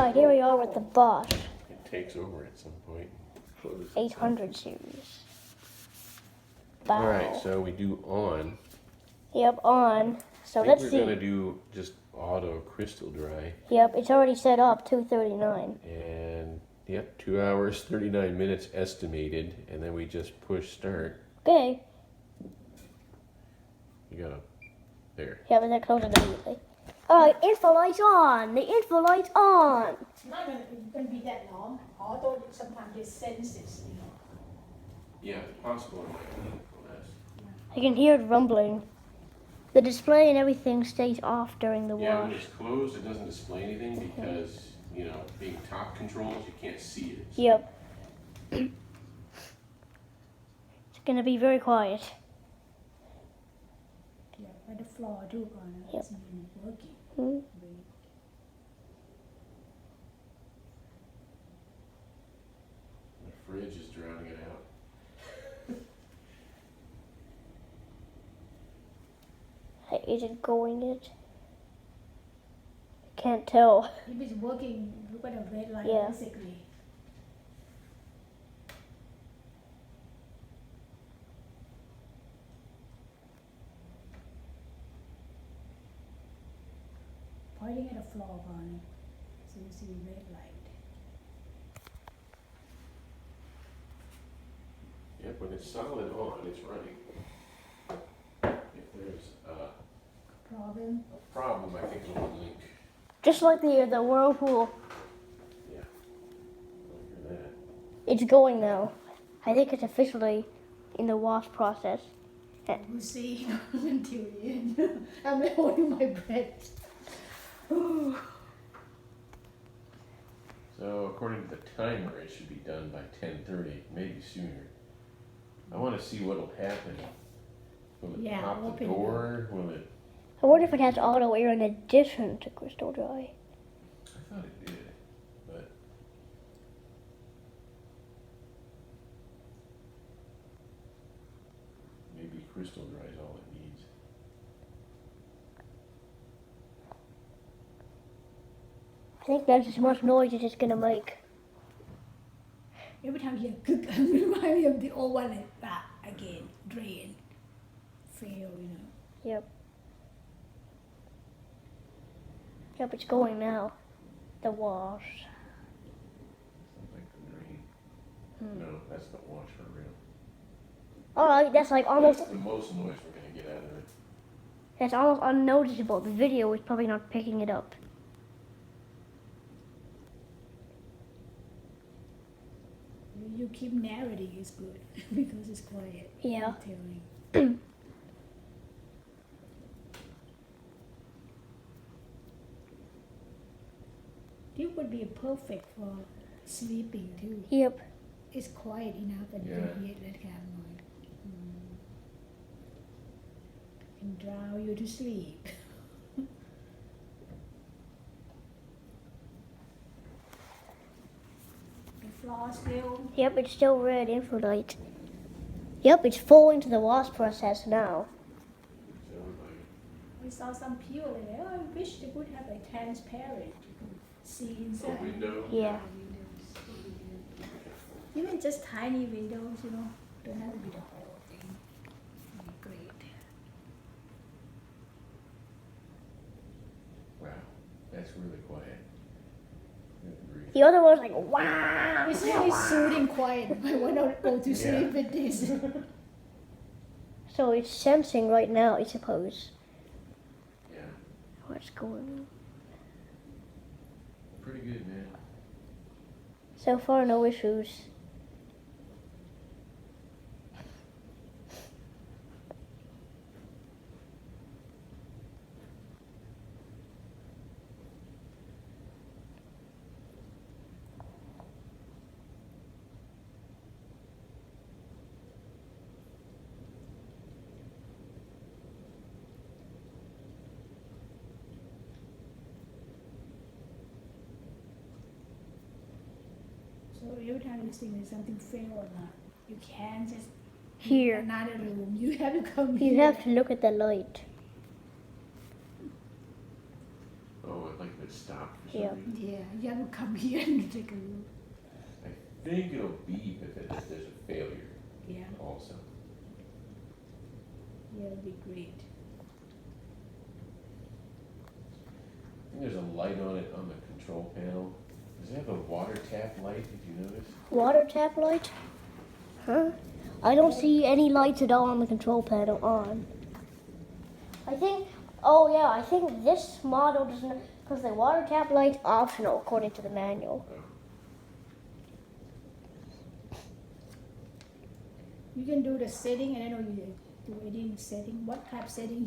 Alright, here we are with the Bosch It takes over at some point. 800 series. Wow. Alright, so we do on. Yep, on. So I think let's we're see. gonna do just auto CrystalDry. Yep, it's already set up 239. And yep, 2 hours, 39 minutes estimated, and then we just push start. Okay. You gotta, there. Yeah, but then close it immediately. Alright, info light's on. The info light's on. It's not going to be that long, although sometimes it senses, you know. Yeah, it's possible it might be less. I can hear it rumbling. The display and everything stays off during the Yeah, when wash. it's closed, it doesn't display anything because, you know, being top controls, you can't see it. So. Yep. It's gonna be very quiet. Yeah, but the floor too, Yep. it's been working. Hmm. The fridge is drowning it out. Is it going yet? I can't tell. If it's working, look at the red light, Yeah. basically. Pointing at the floor, Barney, so you see red light. Yep, when it's solid on, it's running. If there's a Problem? problem, I think it'll blink. Just like the whirlpool. Yeah. Look at that. It's going now. I think it's officially in the wash process. We'll see until the end. I'm holding my breath. So according to the timer, it should be done by 10:30, maybe sooner. I want to see what'll happen. Will it Yeah, pop the open door? Will it? I wonder if it has auto air in addition to CrystalDry. I thought it did, but maybe CrystalDry is all it needs. I think that's as much noise as it's gonna make. Every time you cook, remind me of the old one like that again. Drain. Fail, you know. Yep. Yep, it's going now. The wash. Sounds like the drain. No, that's the wash for real. Oh, that's like almost. That's the most noise we're gonna get out of it. That's almost unnoticeable. The video is probably not picking it up. You keep narrating is good because it's quiet. Yeah. Telling. This would be perfect for sleeping too. Yep. It's quiet enough and you Yeah. can hear that kind of noise. Can drown you to sleep. The floor still. Yep, it's still red info light. Yep, it's full into the wash process now. So like, We saw some people there. Oh, I wish they would have a transparent. You can see a inside. window. Yeah. Even just tiny windows, you know, don't have to be the whole thing. Would be great. Wow, that's really quiet. Good grief. The other one's like, wow. It's really soothing quiet. I want to go to sleep Yeah. with this. So it's sensing right now, I suppose. Yeah, What's going on? pretty good, man. So far, no issues. So every time you think there's something fail or not, you can't just Here. another room. You have to come You here. have to look at the light. Oh, like if it stopped for Yeah. reason. Yeah, you have to come here and take a look. I think it'll beep if there's a failure Yeah, also. yeah, it'll be great. I think there's a light on it on the control panel. Does it have a water tap light, did you notice? Water tap light? Huh? I don't see any lights at all on the control panel on. I think, oh yeah, I think this model doesn't, because the water tap light's optional according to the manual. You can do the setting, I don't know you do editing setting. What type setting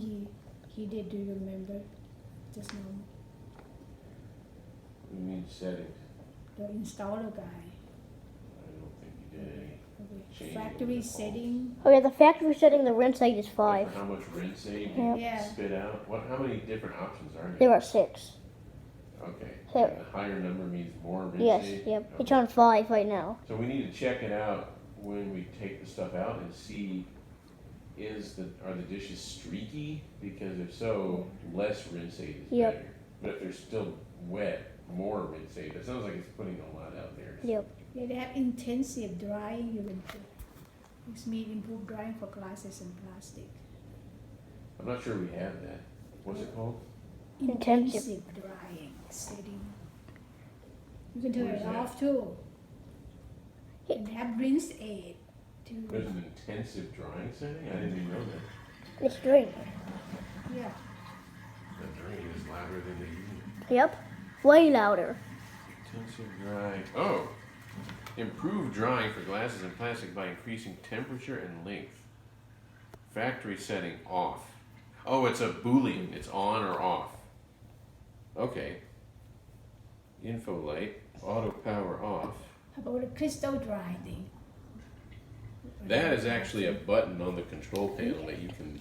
he did, do you remember? Just now, What do you mean settings? the installer guy. I don't think you did any. Okay. Change Factory it. setting. Oh yeah, the factory setting, the rinse rate is Like 5. for how much rinse aid Yeah. you Yeah. spit out? How many different options are There there? are 6. Okay. There- And the higher number means more rinse Yes, aid? yep. It's Okay. on 5 right now. So we need to check it out when we take the stuff out and see are the dishes streaky? Because if so, less rinse aid is Yep. better. But if they're still wet, more rinse aid. It sounds like it's putting a lot out there. Yep. Yeah, they have intensive drying. You can put. It's mean improved drying for glasses and plastic. I'm not sure we have that. What's it called? Intensive. Drying setting. You can turn What is it that? off too. And have rinse aid too. There's an intensive drying setting? I didn't even know that. It's draining. Yeah. The drain is louder than the unit. Yep. Way louder. Intensive dry. Oh! Improve drying for glasses and plastic by increasing temperature and length. Factory setting off. Oh, it's a Boolean. It's on or off. Okay. Info light. Auto power off. How about the CrystalDry thing? That is actually a button on the control panel that you can